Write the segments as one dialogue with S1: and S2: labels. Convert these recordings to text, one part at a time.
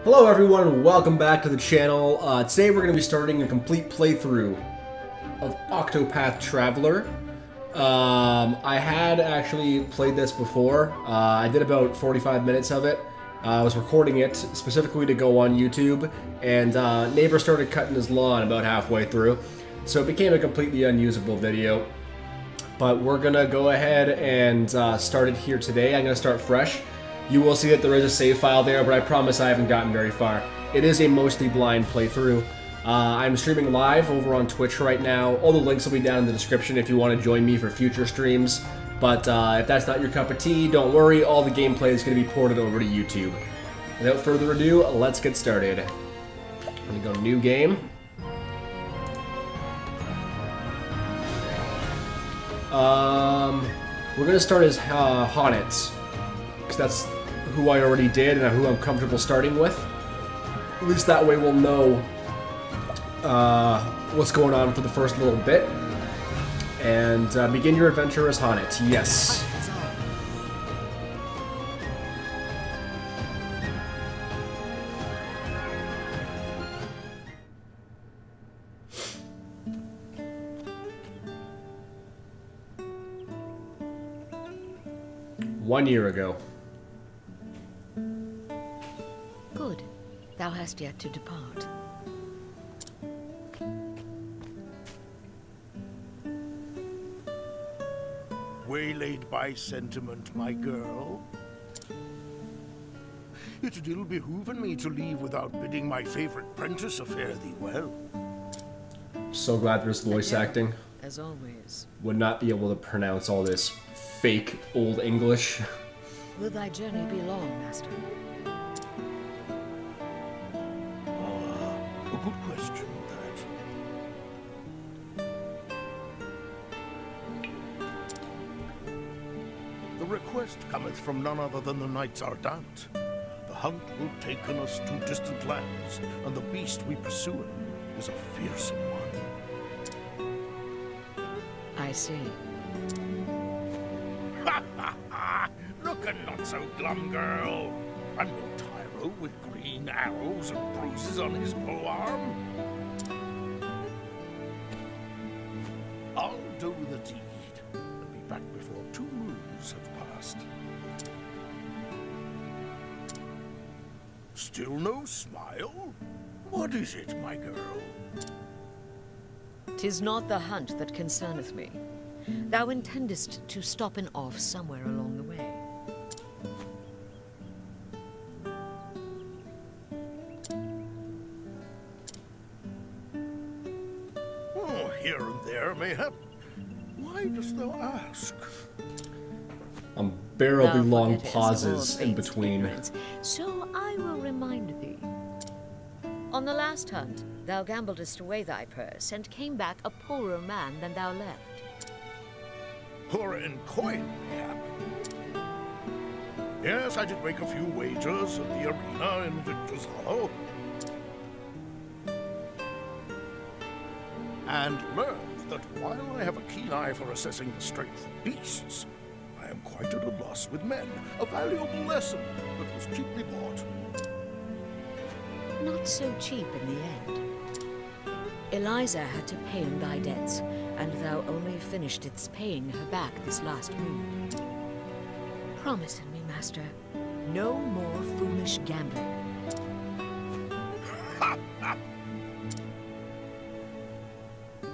S1: Hello everyone and welcome back to the channel. Today we're going to be starting a complete playthrough of Octopath Traveler. I had actually played this before. I did about 45 minutes of it. I was recording it specifically to go on YouTube, and neighbor started cutting his lawn about halfway through, so it became a completely unusable video. But we're going to go ahead and start it here today. I'm going to start fresh. You will see that there is a save file there, but I promise I haven't gotten very far. It is a mostly blind playthrough. I'm streaming live over on Twitch right now. All the links will be down in the description if you want to join me for future streams. But if that's not your cup of tea, don't worry, all the gameplay is going to be ported over to YouTube. Without further ado, let's get started. I'm going to go new game. We're going to start as Honnets. That's who I already did and who I'm comfortable starting with. At least that way we'll know what's going on for the first little bit. And begin your adventure as Honnet. Yes. One year ago.
S2: Good. Thou hast yet to depart.
S3: Waylaid by sentiment, my girl. It ill behooven me to leave without bidding my favorite prentice fare thee well.
S1: So glad there's voice acting.
S2: As always.
S1: Would not be able to pronounce all this fake old English.
S2: Will thy journey be long, master?
S3: A good question, that. The request cometh from none other than the Knights Ardent. The hunt will taken us to distant lands, and the beast we pursue is a fearsome one.
S2: I see.
S3: Ha ha ha! Looking not so glum, girl. And no tyro with green arrows and bruises on his polearm. I'll do the deed and be back before 2 moons have passed. Still no smile? What is it, my girl?
S2: 'Tis not the hunt that concerneth me. Thou intendest to stop and off somewhere along the way.
S3: Oh, here and there, mayhap. Why dost thou ask?
S1: Unbearably
S2: Thou
S1: long
S2: forgettest
S1: pauses
S2: all
S1: in
S2: fate's
S1: between.
S2: ignorance, so I will remind thee. On the last hunt, thou gambledest away thy purse and came back a poorer man than thou left.
S3: Poorer in coin, mayhap. Yes, I did make a few wagers at the arena in Victor's Hollow. And learned that while I have a keen eye for assessing the strength of beasts, I am quite at a loss with men. A valuable lesson that was cheaply bought.
S2: Not so cheap in the end. Eliza had to pay in thy debts, and thou only finished its paying her back this last moon. Promise me, master, no more foolish gambling.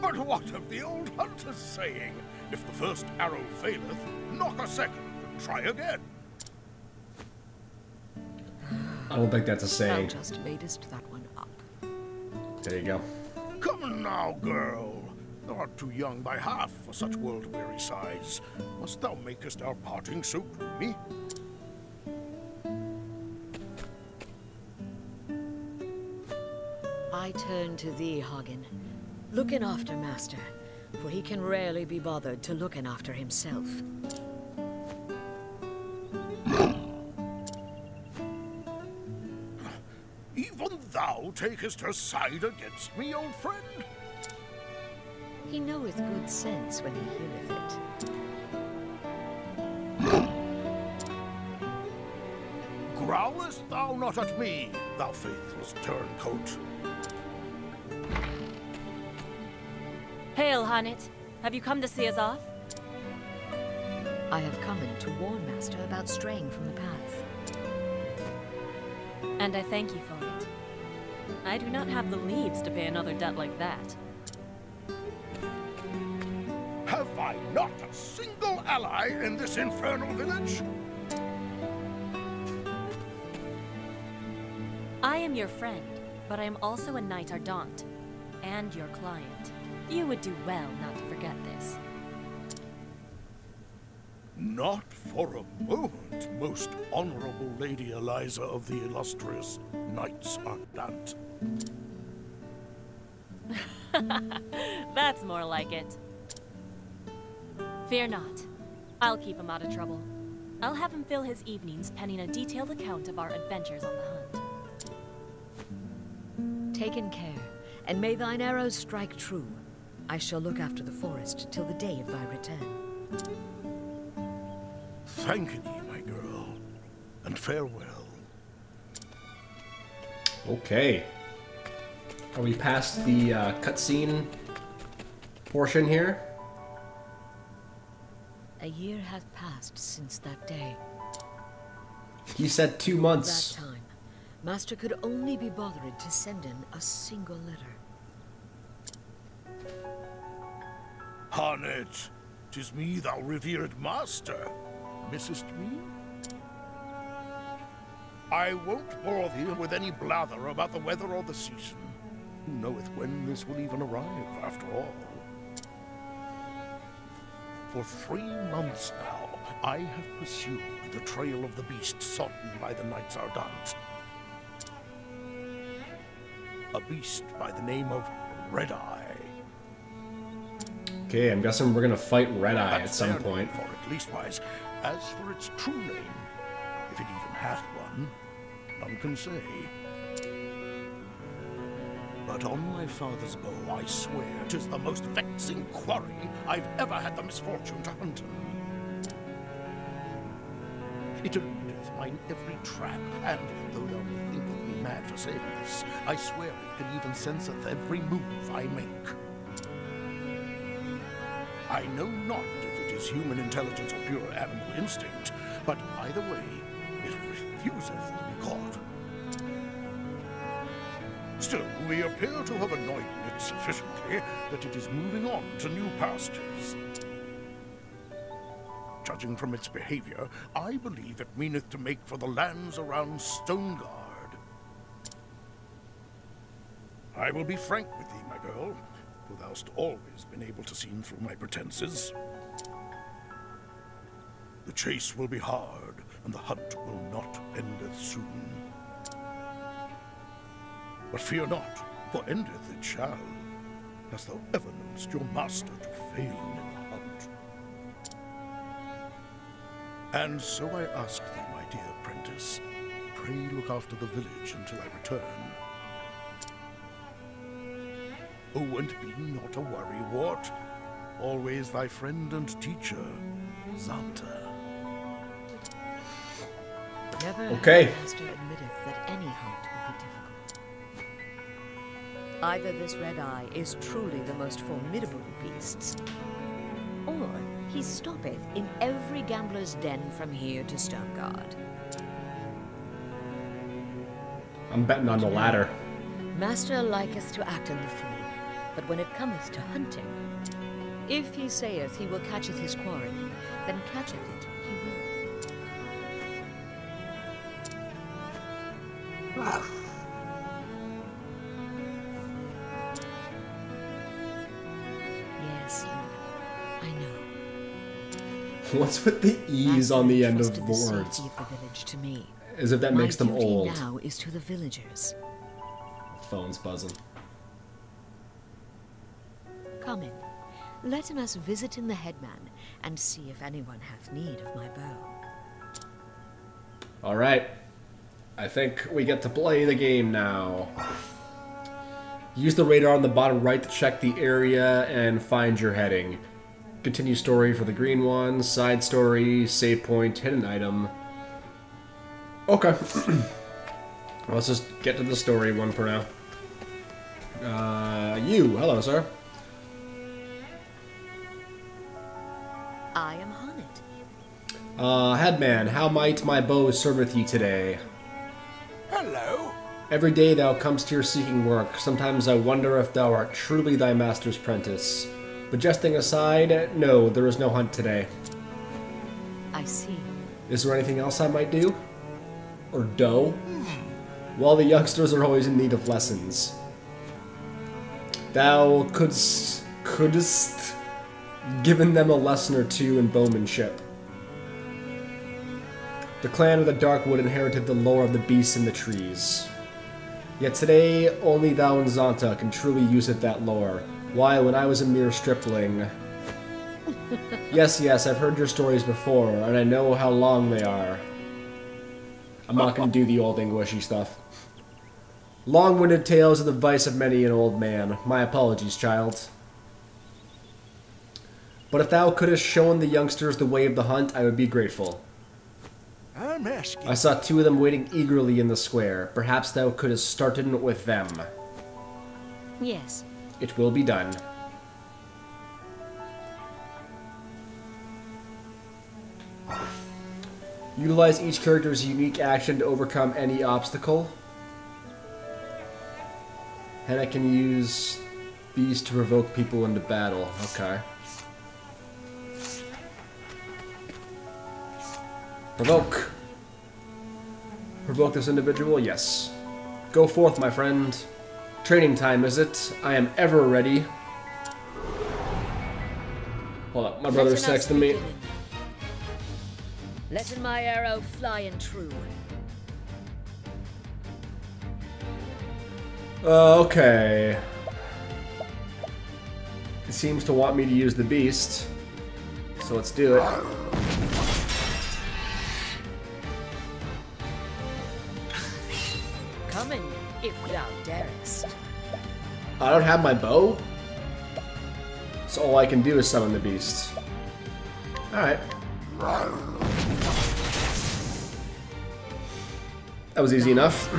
S3: But what of the old hunter's saying? If the first arrow faileth, knock a second and try again.
S1: I don't think that's a
S2: Thou
S1: saying.
S2: just madest that one up.
S1: There you go.
S3: Come now, girl. Thou art too young by half for such world-weary sighs. Must thou makest our parting so gloomy?
S2: I turn to thee, Hagen. Looking after master, for he can rarely be bothered to looking after himself.
S3: Even thou takest her side against me, old friend?
S2: He knoweth good sense when he heareth it.
S3: Growlest thou not at me, thou faithless turncoat?
S4: Hail, Hanit. Have you come to see us off?
S2: I have come in to warn Master about straying from the path.
S4: And I thank you for it. I do not have the leaves to pay another debt like that.
S3: Have I not a single ally in this infernal village?
S4: I am your friend, but I am also a Knight Ardent, and your client. You would do well not to forget this.
S3: Not for a moment, most honorable Lady Eliza of the illustrious Knights Ardent.
S4: That's more like it. Fear not. I'll keep him out of trouble. I'll have him fill his evenings penning a detailed account of our adventures on the hunt.
S2: Taken care, and may thine arrows strike true. I shall look after the forest till the day of thy return.
S3: Thank thee, my girl, and farewell.
S1: Okay. Are we past the cutscene portion here?
S2: A year hath passed since that day.
S1: He said 2 months.
S2: That time, Master could only be bothered to send in a single letter.
S3: Hanit, 'tis me, thou revered master. Missest me? I won't bore thee with any blather about the weather or the season. Who knoweth when this will even arrive, after all? For 3 months now, I have pursued the trail of the beast sought by the Knights Ardent. A beast by the name of Red Eye.
S1: Okay, I'm guessing we're gonna fight Red Eye at
S3: That's
S1: some
S3: their
S1: point.
S3: name for it, leastwise. As for its true name, if it even hath one, none can say. But on my father's bow, I swear 'tis the most vexing quarry I've ever had the misfortune to hunt him. It eludeth mine every trap, and though thou may think of me mad for saying this, I swear it can even senseth every move I make. I know not if it is human intelligence or pure animal instinct, but either way, it refuseth to be caught. Still, we appear to have annoyed it sufficiently that it is moving on to new pastures. Judging from its behavior, I believe it meaneth to make for the lands around Stoneguard. I will be frank with thee, my girl, for thou'st always been able to see through my pretenses. The chase will be hard, and the hunt will not endeth soon. But fear not, for endeth it shall. Hast thou ever knowest your master to fail in the hunt? And so I ask thee, my dear apprentice, pray look after the village until I return. Oh, and be not a worrywart. Always thy friend and teacher, Xanta.
S2: Never
S1: Okay.
S2: hath Master admitteth that any hunt will be difficult. Either this Red Eye is truly the most formidable of beasts, or he stoppeth in every gambler's den from here to Stoneguard.
S1: I'm betting on the latter.
S2: Master liketh to act in the fool, but when it cometh to hunting, if he saith he will catcheth his quarry, then catcheth it he will. Yes, Luna, I know.
S1: What's with the E's on the end of
S2: Master entrusted the
S1: words?
S2: safety of the village to me.
S1: As if that makes them
S2: My duty
S1: old.
S2: now is to the villagers.
S1: Phone's buzzing.
S2: Come in. Let us visit in the headman, and see if anyone hath need of my bow.
S1: Alright. I think we get to play the game now. Use the radar on the bottom right to check the area and find your heading. Continue story for the green one, side story, save point, hidden item. Okay. Let's just get to the story one for now. Hello, sir.
S2: I am Honnet.
S1: Headman, how might my bow serveth you today?
S3: Hello.
S1: Every day thou comest here seeking work. Sometimes I wonder if thou art truly thy master's prentice. But jesting aside, no, there is no hunt today.
S2: I see.
S1: Is there anything else I might do? Or do? Well, the youngsters are always in need of lessons. Thou couldst given them a lesson or two in bowmanship. The clan of the Darkwood inherited the lore of the beasts in the trees. Yet today, only thou and Zonta can truly use it that lore. Why, when I was a mere stripling... Yes, I've heard your stories before, and I know how long they are. I'm not going to do the old Englishy stuff. Long-winded tales are the vice of many an old man. My apologies, child. But if thou couldst shown the youngsters the way of the hunt, I would be grateful.
S3: I'm asking.
S1: I saw two of them waiting eagerly in the square. Perhaps thou couldst started with them.
S2: Yes.
S1: It will be done. Utilize each character's unique action to overcome any obstacle. And I can use these to provoke people into battle. Okay. Provoke. Provoke this individual? Yes. Go forth, my friend. Training time, is it? I am ever ready. Hold up, my brother's texting me.
S2: Letting my arrow fly and true.
S1: Okay. It seems to want me to use the beast. So let's do it.
S2: Coming, if thou darest.
S1: I don't have my bow. So all I can do is summon the beast. Alright. That was easy enough.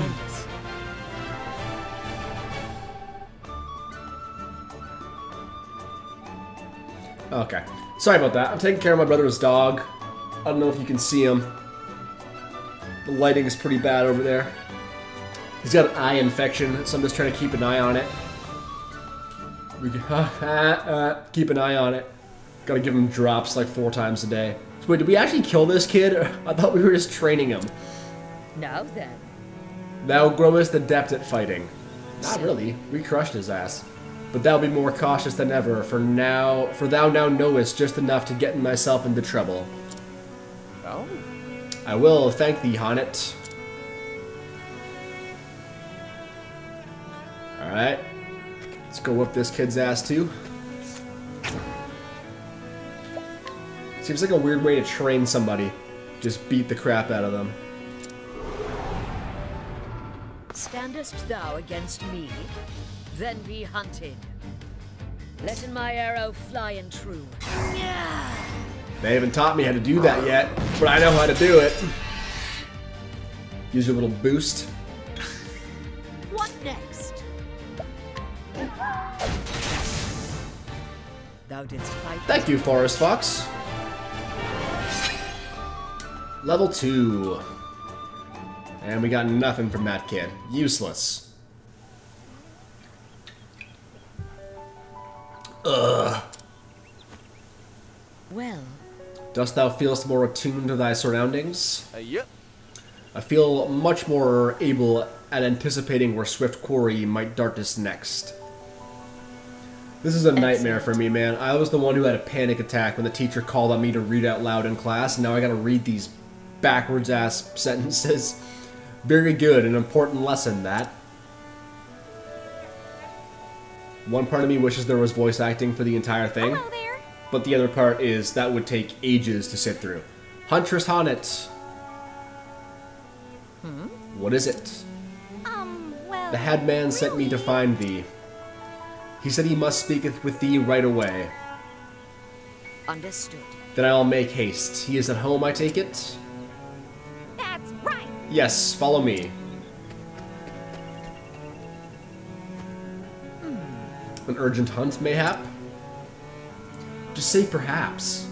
S1: Okay. Sorry about that. I'm taking care of my brother's dog. I don't know if you can see him. The lighting is pretty bad over there. He's got an eye infection, so I'm just trying to keep an eye on it. We can, keep an eye on it. Gotta give him drops like 4 times a day. So wait, did we actually kill this kid? I thought we were just training him.
S2: Now then.
S1: Thou growest adept at fighting. Not really. We crushed his ass. But thou be more cautious than ever, for thou now knowest just enough to get myself into trouble.
S3: Oh.
S1: I will thank thee, Honnet. Alright. Let's go whoop this kid's ass too. Seems like a weird way to train somebody. Just beat the crap out of them.
S2: Standest thou against me? Then be hunted. Letting my arrow fly and true.
S1: They haven't taught me how to do that yet, but I know how to do it. Use your little boost.
S2: What next? Thou didst fight.
S1: Thank you, Forest Fox. Level 2. And we got nothing from that kid. Useless. Ugh.
S2: Well.
S1: Dost thou feel more attuned to thy surroundings?
S3: Yep.
S1: I feel much more able at anticipating where swift quarry might dart us next. This is a nightmare for me, man. I was the one who had a panic attack when the teacher called on me to read out loud in class, and now I gotta read these backwards-ass sentences. Very good, an important lesson, that. One part of me wishes there was voice acting for the entire thing.
S4: Hello there.
S1: But the other part is that would take ages to sit through. Huntress Honnet. What is it?
S4: Well...
S1: The headman sent me to find thee. He said he must speak with thee right away.
S2: Understood.
S1: Then I'll make haste. He is at home, I take it?
S4: That's right.
S1: Yes, follow me. An urgent hunt, mayhap? Just say perhaps.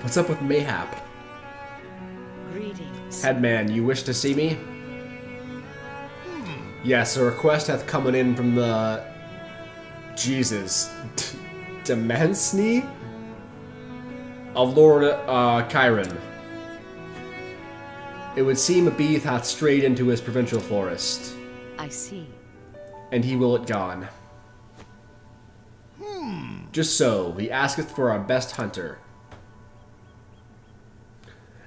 S1: What's up with mayhap?
S2: Greetings.
S1: Headman, you wish to see me? Yes, a request hath come in from the... Jesus. Demensny? Of Lord Chiron. It would seem a beast hath strayed into his provincial forest.
S2: I see.
S1: And he will it gone. Just so, he asketh for our best hunter.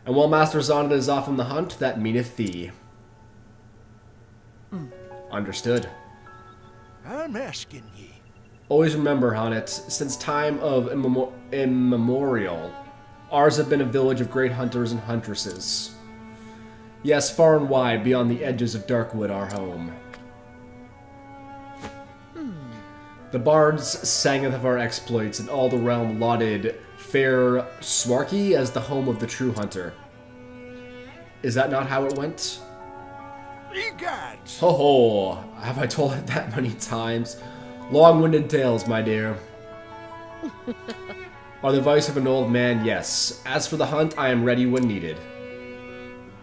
S1: And while Master Zonda is off on the hunt, that meaneth thee. Understood.
S3: I'm asking ye.
S1: Always remember, Honnet, since time of immemorial, ours have been a village of great hunters and huntresses. Yes, far and wide, beyond the edges of Darkwood, our home. The bards sangeth of our exploits, and all the realm lauded fair Swarky as the home of the true hunter. Is that not how it went?
S3: Egads!
S1: Ho ho! Have I told it that many times? Long-winded tales, my dear. Are the vice of an old man? Yes. As for the hunt, I am ready when needed.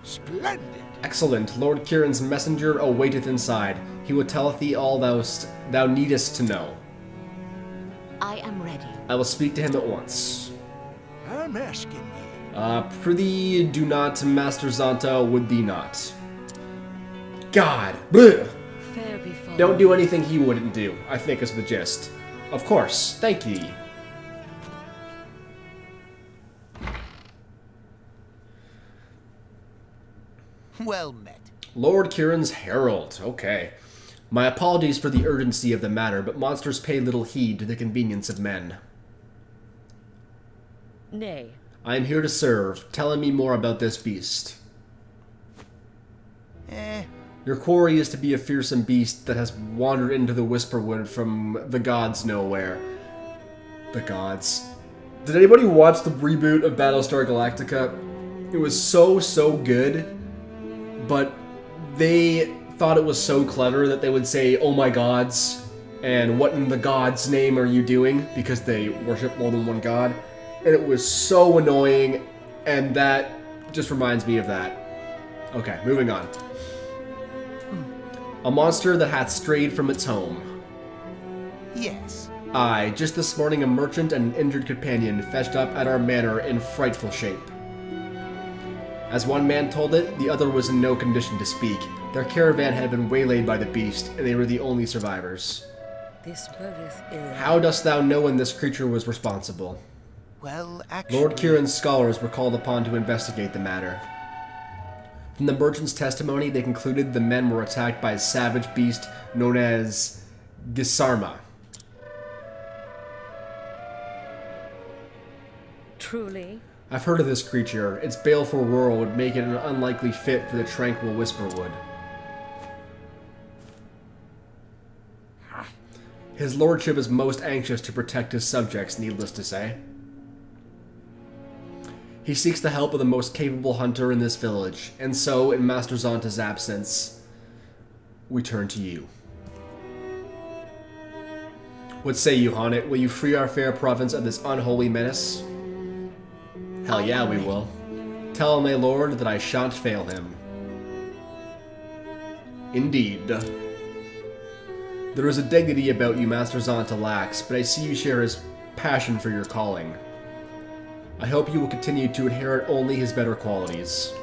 S3: Splendid!
S1: Excellent. Lord Kieran's messenger awaiteth inside. He will telleth thee all thou needest to know.
S2: I am ready.
S1: I will speak to him at once.
S3: I'm asking ye.
S1: Prithee, do not, Master Zonta, would thee not. God! Bleh.
S2: Fair befall.
S1: Don't do anything he wouldn't do, I think is the gist. Of course, thank ye.
S5: Well met.
S1: Lord Kieran's Herald, okay. My apologies for the urgency of the matter, but monsters pay little heed to the convenience of men.
S2: Nay.
S1: I am here to serve, telling me more about this beast. Your quarry is to be a fearsome beast that has wandered into the Whisperwood from the gods nowhere. The gods. Did anybody watch the reboot of Battlestar Galactica? It was so good, but they thought it was so clever that they would say, "Oh my gods," and "What in the god's name are you doing?" because they worship more than one god. And it was so annoying, and that just reminds me of that. Okay, moving on. A monster that hath strayed from its home.
S5: Yes.
S1: Aye, just this morning a merchant and an injured companion fetched up at our manor in frightful shape. As one man told it, the other was in no condition to speak. Their caravan had been waylaid by the beast, and they were the only survivors.
S2: This bodeth ill.
S1: How dost thou know when this creature was responsible?
S5: Well, actually...
S1: Lord Kieran's scholars were called upon to investigate the matter. From the merchant's testimony, they concluded the men were attacked by a savage beast known as Gisarma.
S2: Truly?
S1: I've heard of this creature. Its baleful roar would make it an unlikely fit for the tranquil Whisperwood. His lordship is most anxious to protect his subjects, needless to say. He seeks the help of the most capable hunter in this village, and so, in Master Zonta's absence, we turn to you. What say you, Honnet? Will you free our fair province of this unholy menace? Hell yeah, we will. Tell my lord that I shan't fail him. Indeed. There is a dignity about you Master Zonta lacks, but I see you share his passion for your calling. I hope you will continue to inherit only his better qualities.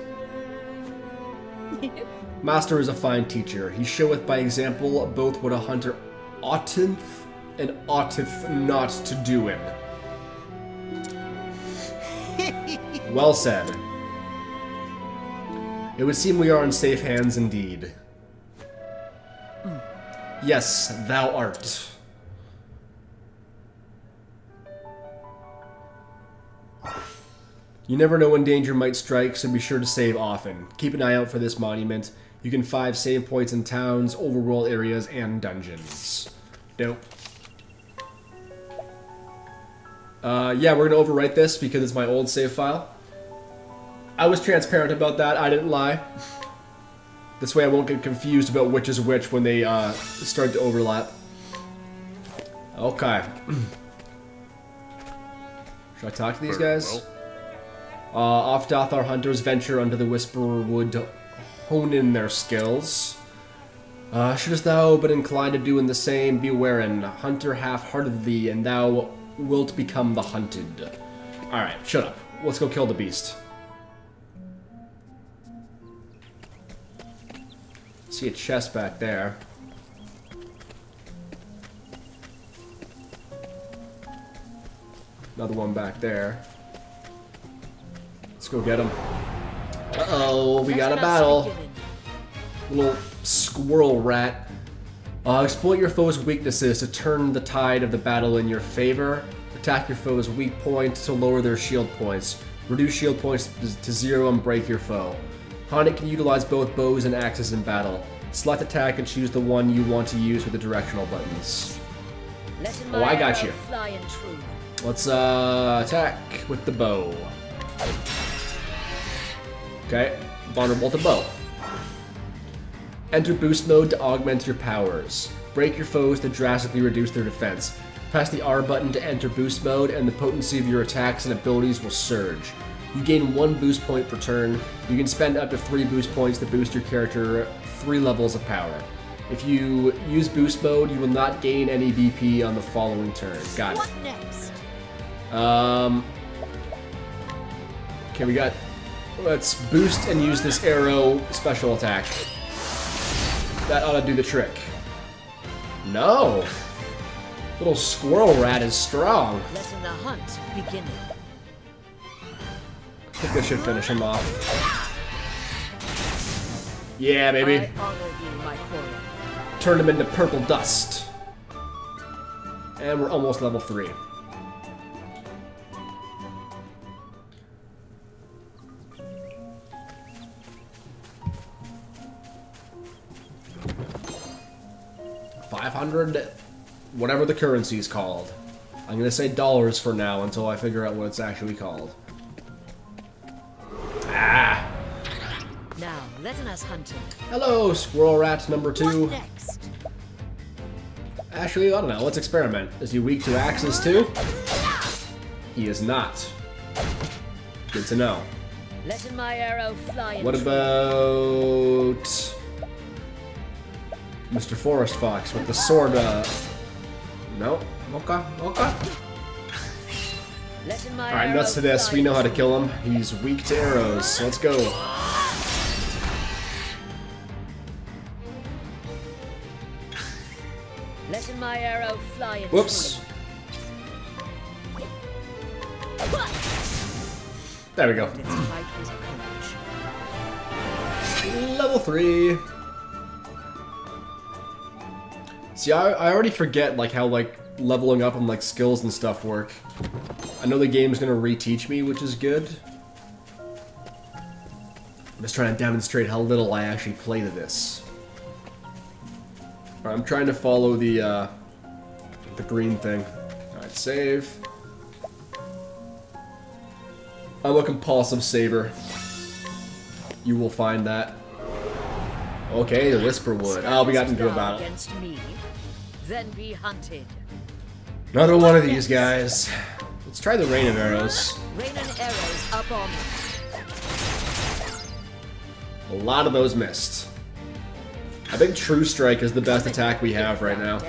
S1: Master is a fine teacher. He showeth by example both what a hunter oughteth and oughteth not to do in. Well said. It would seem we are in safe hands indeed. Yes, thou art. You never know when danger might strike, so be sure to save often. Keep an eye out for this monument. You can find save points in towns, overworld areas, and dungeons. Dope. Yeah, we're gonna overwrite this because it's my old save file. I was transparent about that, I didn't lie. This way I won't get confused about which is which when they start to overlap. Okay. Should I talk to these guys? Off doth our hunters venture unto the Whisperer Wood to hone in their skills. Shouldst thou but inclined to doing the same, be wherein hunter half-hearted thee, and thou wilt become the hunted. Alright, shut up. Let's go kill the beast. See a chest back there. Another one back there. Let's go get him. Uh-oh, we got a battle. Little squirrel rat. Exploit your foe's weaknesses to turn the tide of the battle in your favor. Attack your foe's weak points to lower their shield points. Reduce shield points to 0 and break your foe. Haunted can utilize both bows and axes in battle. Select attack and choose the one you want to use with the directional buttons. Oh, I got you. Let's attack with the bow. Okay, vulnerable to bow. Enter boost mode to augment your powers. Break your foes to drastically reduce their defense. Press the R button to enter boost mode and the potency of your attacks and abilities will surge. You gain 1 boost point per turn. You can spend up to 3 boost points to boost your character 3 levels of power. If you use boost mode, you will not gain any BP on the following turn. Got it.
S2: What next?
S1: Okay, we got... Let's boost and use this arrow special attack. That ought to do the trick. No! Little squirrel rat is strong.
S2: Letting the hunt begin.
S1: I think this should finish him off. Yeah, baby.
S2: I honor you, my quarry.
S1: Turn him into purple dust. And we're almost level 3. $500, whatever the currency is called. I'm gonna say dollars for now until I figure out what it's actually called. Ah!
S2: Now, letting us hunt him.
S1: Hello, squirrel rat number 2.
S2: What next?
S1: Actually, I don't know. Let's experiment. Is he weak to axes too? He is not. Good to know.
S2: Letting my arrow fly.
S1: What about Mr. Forest Fox with the sword? No. Okay. Okay. All right, nuts to this. We know how to kill him. He's weak to arrows. Let's go.
S2: Letting my arrow fly.
S1: Whoops. There we go. Level 3. See, I already forget like how like leveling up and like skills and stuff work. I know the game's gonna reteach me, which is good. I'm just trying to demonstrate how little I actually play to this. Alright, I'm trying to follow the green thing. Alright, save. I'm a compulsive saver. You will find that. Okay, the Whisperwood. Oh, we got into a battle.
S2: Against me, then be hunted.
S1: Another one of these guys. Let's try the rain of arrows.
S2: Rain and arrows up on me.
S1: A lot of those missed. I think True Strike is the best attack we have right now. We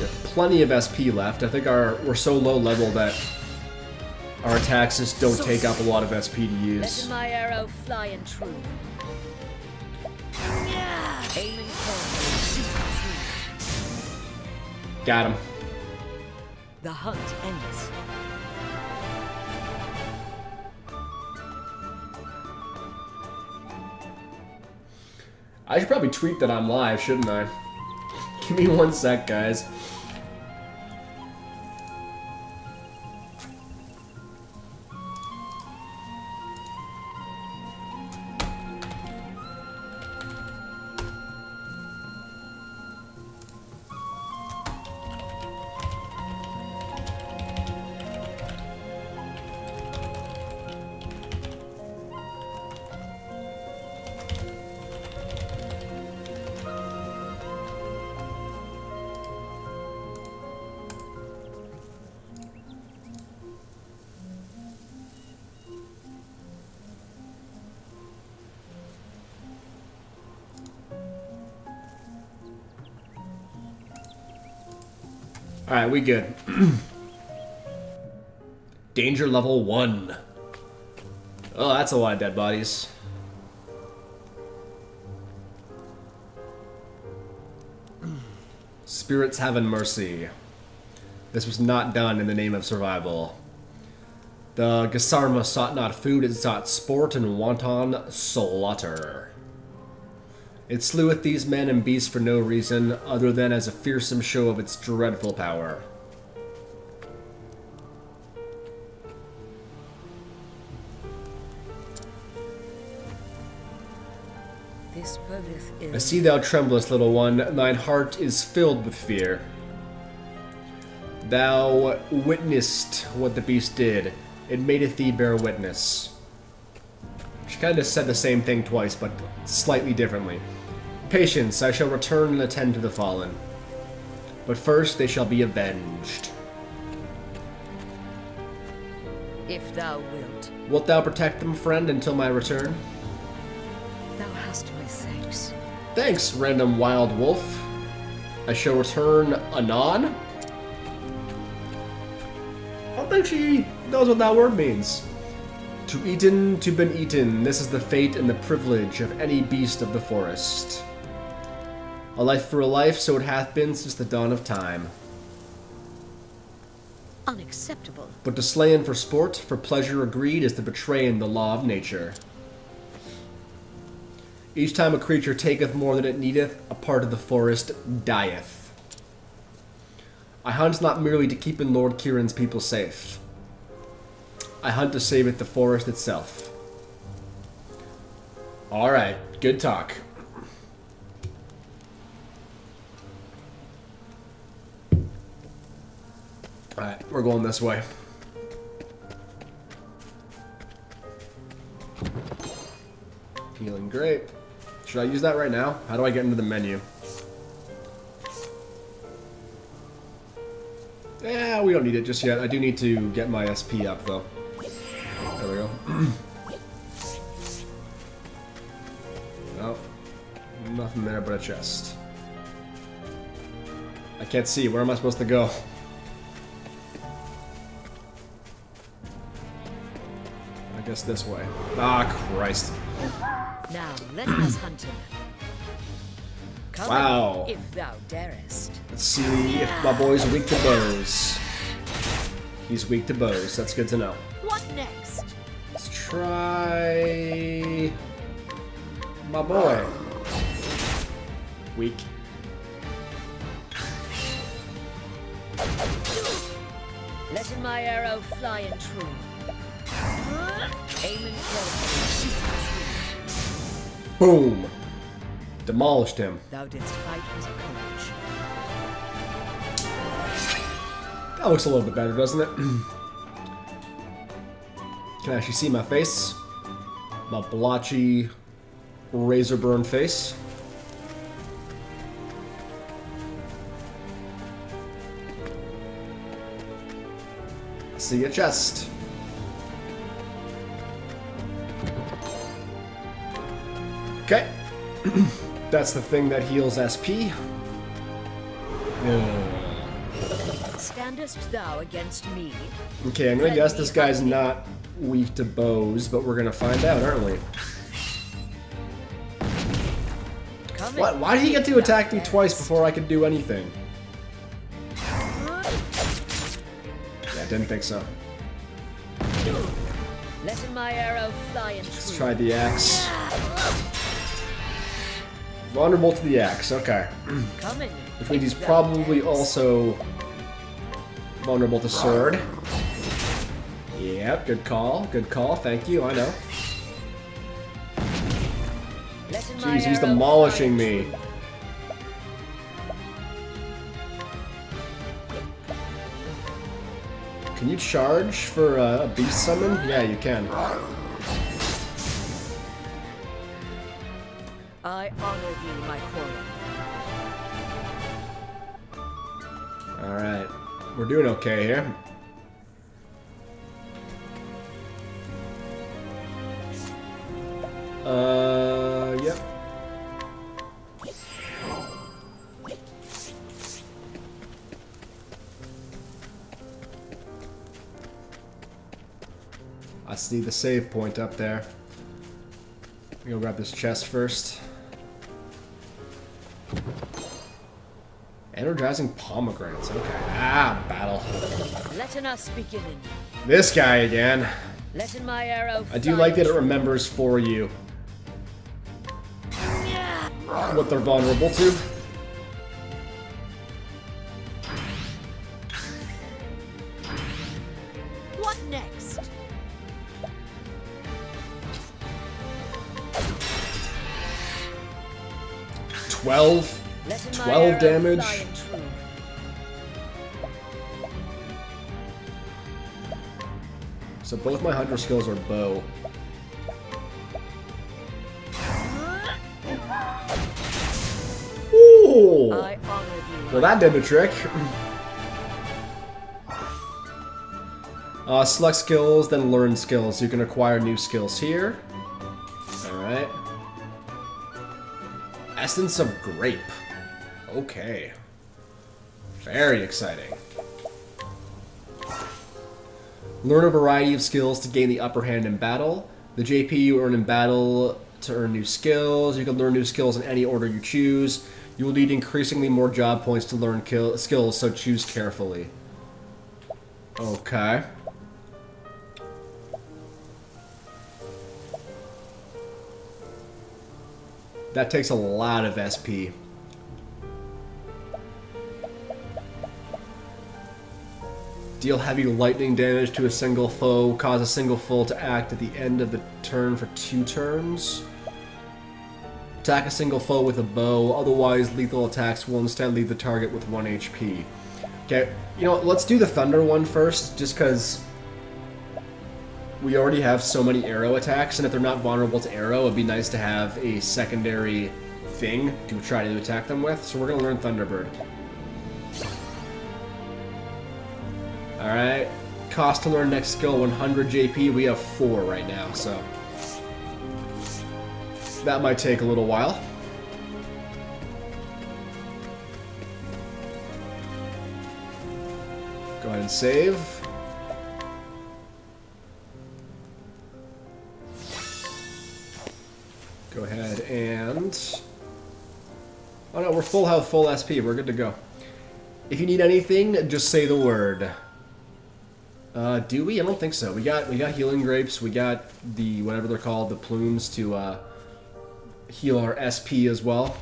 S1: have plenty of SP left. I think we're so low level that our attacks just don't take up a lot of SP to use.
S2: Letting my arrow fly and true. Aiming carefully, shooting true.
S1: Got him.
S2: The hunt ends.
S1: I should probably tweet that I'm live, shouldn't I? Give me 1 sec, guys. Alright, we good. Danger level 1. Oh, that's a lot of dead bodies. Spirits having mercy. This was not done in the name of survival. The Gasarma sought not food, it sought sport and wanton slaughter. It sleweth these men and beasts for no reason, other than as a fearsome show of its dreadful power.
S2: This bodeth ill.
S1: I see thou tremblest, little one, thine heart is filled with fear. Thou witnessed what the beast did. It madeth thee bear witness. She kind of said the same thing twice, but slightly differently. Patience, I shall return and attend to the fallen. But first they shall be avenged.
S2: If thou wilt.
S1: Wilt thou protect them, friend, until my return?
S2: Thou hast my thanks.
S1: Thanks, random wild wolf. I shall return anon? I don't think she knows what that word means. To eaten, to been eaten, this is the fate and the privilege of any beast of the forest. A life for a life, so it hath been since the dawn of time.
S2: Unacceptable.
S1: But to slayin for sport, for pleasure agreed, is to betray in the law of nature. Each time a creature taketh more than it needeth, a part of the forest dieth. I hunt not merely to keep in Lord Kieran's people safe. I hunt to save it the forest itself. Alright, good talk. Alright, we're going this way. Healing grape. Should I use that right now? How do I get into the menu? Yeah, we don't need it just yet. I do need to get my SP up, though. There we go. Oh, nothing there but a chest. I can't see. Where am I supposed to go? I guess this way. Ah, Christ.
S2: Now let us hunt him. Come
S1: Wow.
S2: if thou darest.
S1: Let's see if my boy's weak to bows. He's weak to bows. That's good to know.
S2: What next?
S1: Let's try my boy. Weak.
S2: Letting my arrow fly and true. Aim and kill.
S1: Boom. Demolished him.
S2: Thou didst fight with courage.
S1: That looks a little bit better, doesn't it? Can actually see my face. My blotchy, razor burn face. See a chest. Okay. That's the thing that heals SP.
S2: Standest thou against me?
S1: Okay, I'm gonna guess this guy's not weak to bows, but we're gonna find out, aren't we? What? Why did he get to attack me twice before I could do anything? Yeah, didn't think so.
S2: Letting my arrow fly and
S1: Let's
S2: true.
S1: try the axe. Vulnerable to the axe, okay.
S2: Coming.
S1: Which means he's probably also vulnerable to sword. Yep, good call, thank you, I know. Jeez, he's demolishing me. Can you charge for a beast summon? Yeah, you can.
S2: I honor thee, my quarry.
S1: Alright, we're doing okay here. Yep. I see the save point up there. I'm gonna grab this chest first. Energizing pomegranates. Okay. Ah, battle.
S2: Letting us begin.
S1: This guy again.
S2: Letting my arrow.
S1: I do like that it remembers for you what they're vulnerable to.
S2: What next?
S1: Letting 12 damage. So both my hunter skills are bow. Ooh!
S2: I honor you.
S1: Well, that did the trick. Select skills, then learn skills. You can acquire new skills here. Alright. Essence of Grape. Okay. Very exciting. Learn a variety of skills to gain the upper hand in battle. The JP you earn in battle to earn new skills. You can learn new skills in any order you choose. You will need increasingly more job points to learn skills, so choose carefully. Okay. That takes a lot of SP. Deal heavy lightning damage to a single foe. Cause a single foe to act at the end of the turn for 2 turns. Attack a single foe with a bow. Otherwise, lethal attacks will instead leave the target with 1 HP. Okay, you know what? Let's do the thunder one first, just because we already have so many arrow attacks, and if they're not vulnerable to arrow, it'd be nice to have a secondary thing to try to attack them with. So we're going to learn Thunderbird. Alright. Cost to learn next skill, 100 JP. We have 4 right now, so that might take a little while. Go ahead and save. Go ahead and... Oh no, we're full health, full SP. We're good to go. If you need anything, just say the word. Do we? I don't think so. We got healing grapes. We got the whatever they're called, the plumes to heal our SP as well.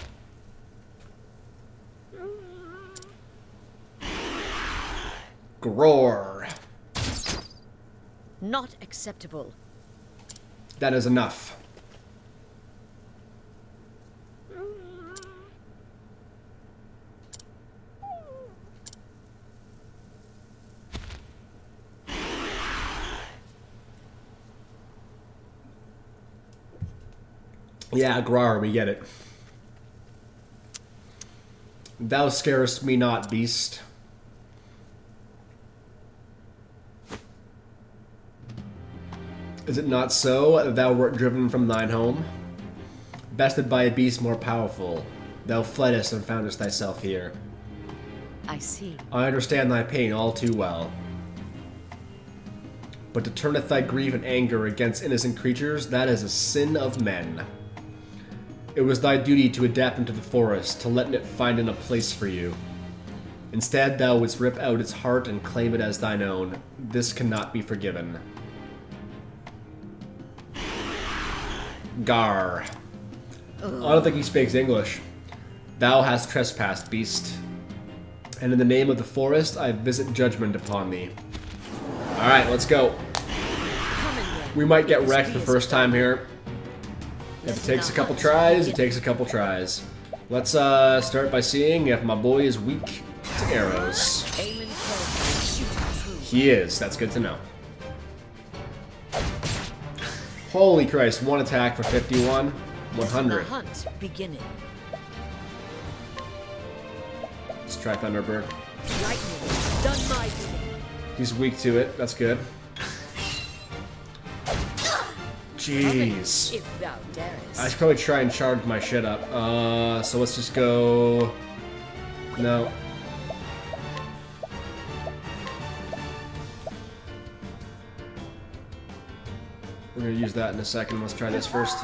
S1: Groar.
S2: Not acceptable.
S1: That is enough. Yeah, Grar, we get it. Thou scarest me not, beast. Is it not so, thou wert driven from thine home? Bested by a beast more powerful, thou fleddest and foundest thyself here.
S2: I see.
S1: I understand thy pain all too well. But to turneth thy grief and anger against innocent creatures, that is a sin of men. It was thy duty to adapt into the forest, to let it find in a place for you. Instead, thou wouldst rip out its heart and claim it as thine own. This cannot be forgiven. Gar. I don't think he speaks English. Thou hast trespassed, beast. And in the name of the forest, I visit judgment upon thee. Alright, let's go. We might get wrecked the first time here. If it takes a couple tries, it takes a couple tries. Let's start by seeing if my boy is weak to arrows. He is. That's good to know. Holy Christ, 1 attack for 51. 100.
S2: Hunt beginning.
S1: Let's try Thunderbird.
S2: Lightning, done my bidding.
S1: He's weak to it. That's good. Jeez.
S2: If thou darest.
S1: I should probably try and charge my shit up. So let's just go... No. We're gonna use that in a second. Let's try this first.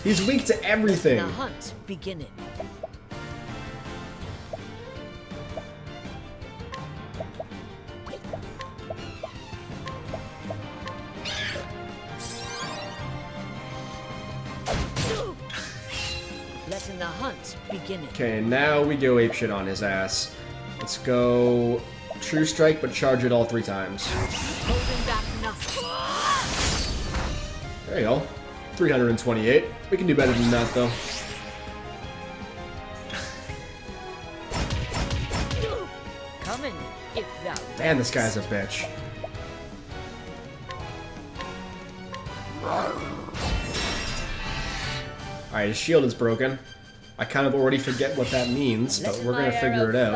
S1: He's weak to everything.
S2: The hunt beginning. Letting the hunt beginning.
S1: Okay, now we go apeshit on his ass. Let's go True Strike, but charge it all 3 times.
S2: Holding back nothing.
S1: There you go. 328. We can do better than that, though.
S2: Coming, if thou
S1: Man, this guy's a bitch. Alright, his shield is broken. I kind of already forget what that means, but we're gonna figure it out.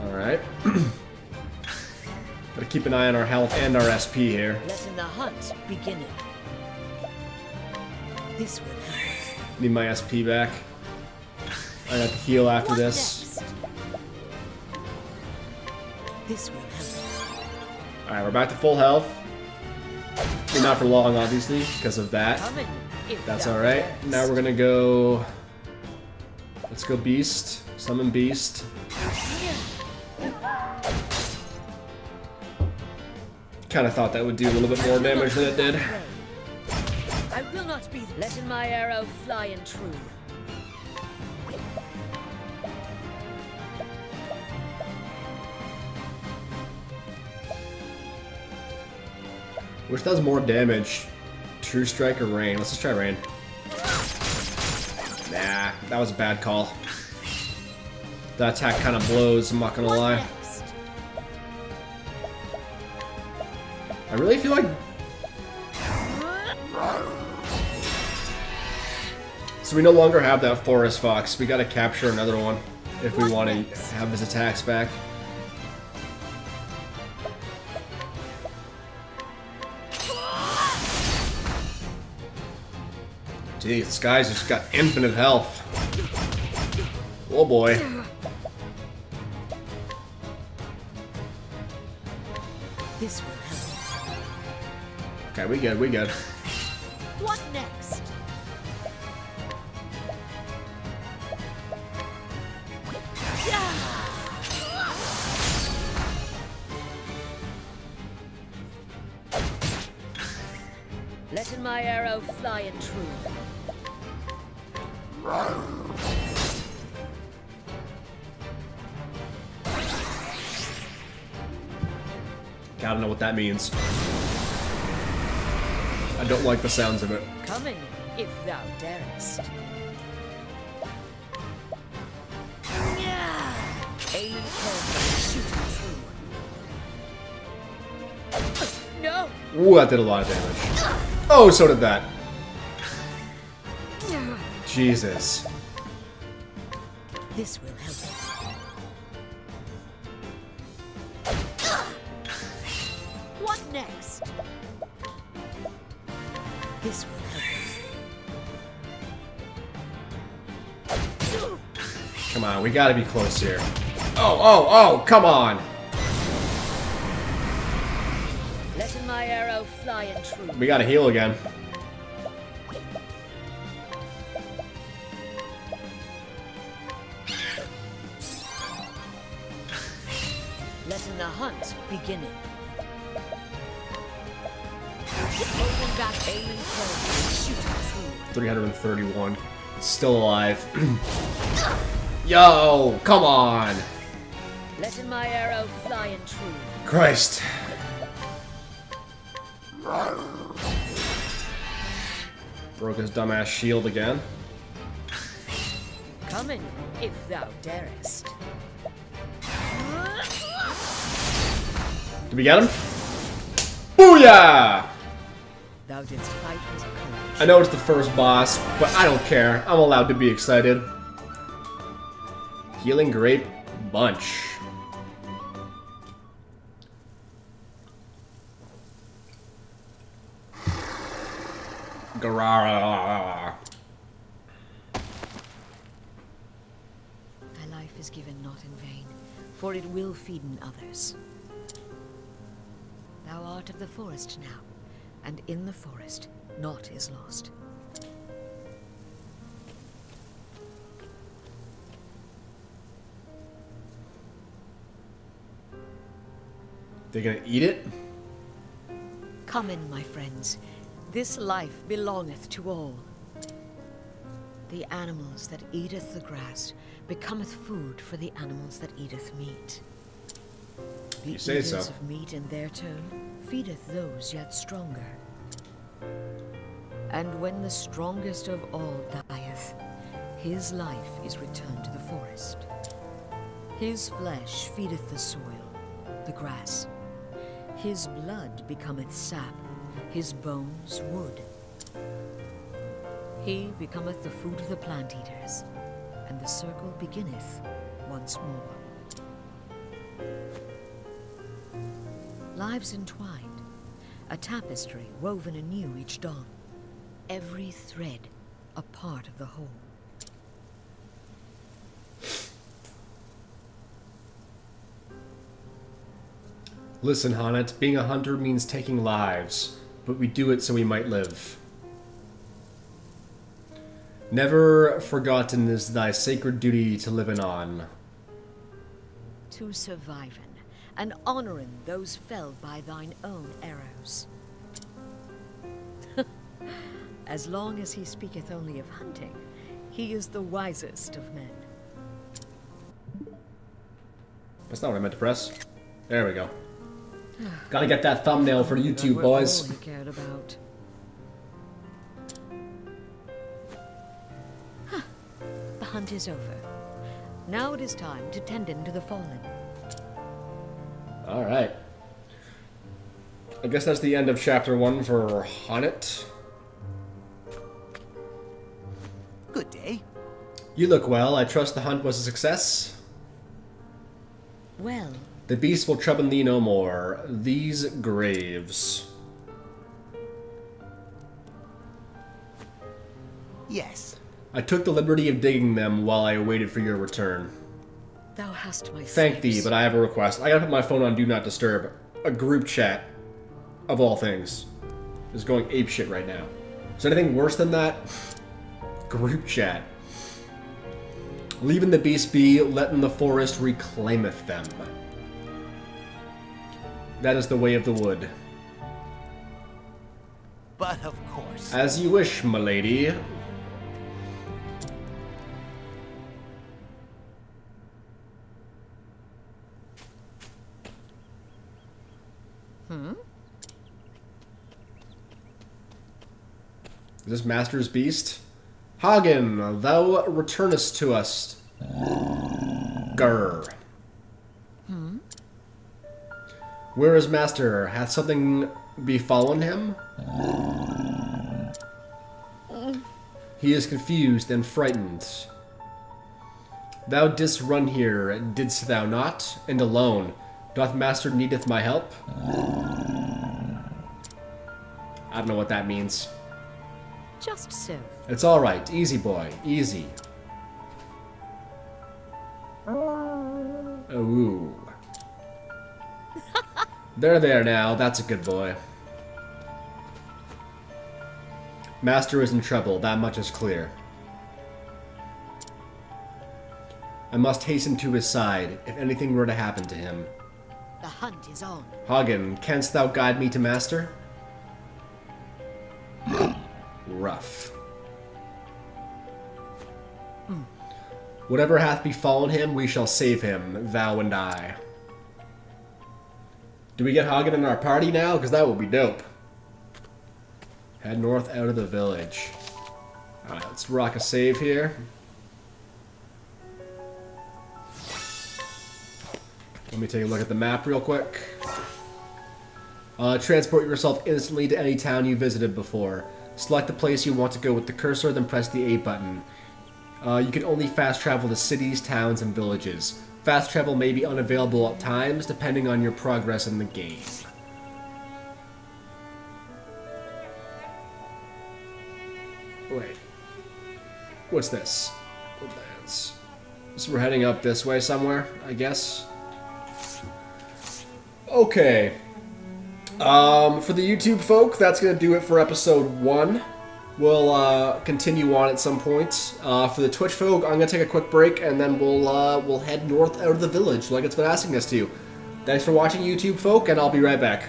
S1: Alright. Gotta keep an eye on our health and our SP here.
S2: Letting the hunt beginning. This will help.
S1: Need my SP back. I got to heal after this.
S2: This will help.
S1: Alright, we're back to full health. I mean, not for long, obviously, because of that. That's alright. Now we're gonna go... Let's go Beast. Summon Beast. Kinda thought that would do a little bit more damage than it did.
S2: I will not be letting my arrow fly and true.
S1: Which does more damage? True Strike or Rain? Let's just try Rain. Nah, that was a bad call. That attack kind of blows, I'm not gonna lie. I really feel like... So we no longer have that Forest Fox. We gotta capture another one if we want to have his attacks back. Gee, this guy's just got infinite health. Oh boy.
S2: This will help.
S1: Okay, we good, we good.
S2: What next? Letting my arrow fly and true.
S1: I don't know what that means. I don't like the sounds of it.
S2: Coming, if thou darest. Aim carefully, shooting true. No!
S1: Ooh, that did a lot of damage. Oh, so did that. Jesus.
S2: This will help. What next? This will help.
S1: Come on, we gotta be close here. Oh, come on!
S2: Letting my arrow fly and true.
S1: We gotta heal again.
S2: Letting the hunt beginning. Holding back, aiming carefully, shooting true.
S1: 331. Still alive. Yo, come on!
S2: Letting my arrow fly and true.
S1: Christ. Broke his dumbass shield again.
S2: Coming, if thou darest.
S1: Did we get him? Booyah!
S2: Thou didst fight with courage.
S1: I know it's the first boss, but I don't care. I'm allowed to be excited. Healing Grape Bunch. Garara.
S2: life is given not in vain, for it will feeden others. Thou art of the forest now, and in the forest naught is lost.
S1: They're gonna eat it?
S2: Come in, my friends. This life belongeth to all. The animals that eateth the grass becometh food for the animals that eateth meat. The
S1: You say so.
S2: eaters of meat in their turn feedeth those yet stronger. And when the strongest of all dieth, his life is returned to the forest. His flesh feedeth the soil, the grass. His blood becometh sap, his bones wood. He becometh the food of the plant eaters, and the circle beginneth once more. Lives entwined, a tapestry woven anew each dawn, every thread a part of the whole.
S1: Listen, Hanet, being a hunter means taking lives, but we do it so we might live. Never forgotten is thy sacred duty to living on.
S2: To surviven, and honoring those felled by thine own arrows. As long as he speaketh only of hunting, he is the wisest of men.
S1: That's not what I meant to press. There we go. Gotta get that thumbnail for YouTube,
S2: That were
S1: boys.
S2: all he cared about. Huh. The hunt is over. Now it is time to tend to the fallen.
S1: Alright. I guess that's the end of chapter 1 for Hanet.
S5: Good day.
S1: You look well. I trust the hunt was a success.
S2: Well,
S1: The beast will trouble thee no more. These graves.
S5: Yes.
S1: I took the liberty of digging them while I waited for your return.
S2: thou hast my
S1: Thank thee,
S2: thanks.
S1: but I have a request. I gotta put my phone on Do Not Disturb. A group chat, of all things, is going apeshit right now. Is there anything worse than that? Group chat. Leaving the beast be, letting the forest reclaimeth them. That is the way of the wood.
S5: But of course.
S1: As you wish, my lady. Is this Master's Beast? Hagen, thou returnest to us. Grr. Where is Master? Hath something befallen him? He is confused and frightened. Thou didst run here, didst thou not? And alone. Doth Master needeth my help? I don't know what that means.
S2: Just so.
S1: It's alright. Easy, boy. Easy. Ooh. They're there now. That's a good boy. Master is in trouble. That much is clear. I must hasten to his side, if anything were to happen to him.
S2: The hunt is on.
S1: Hagen, canst thou guide me to Master? Rough. Whatever hath befallen him, we shall save him, thou and I. Do we get Hagen in our party now? Because that would be dope. Head north out of the village. Alright, let's rock a save here. Let me take a look at the map real quick. Transport yourself instantly to any town you visited before. Select the place you want to go with the cursor, then press the A button. You can only fast travel to cities, towns, and villages. Fast travel may be unavailable at times, depending on your progress in the game. Wait. What's this? Woodlands. So we're heading up this way somewhere, I guess. Okay. For the YouTube folk, that's going to do it for episode 1. We'll continue on at some point. For the Twitch folk, I'm going to take a quick break, and then we'll head north out of the village like it's been asking us to. Thanks for watching, YouTube folk, and I'll be right back.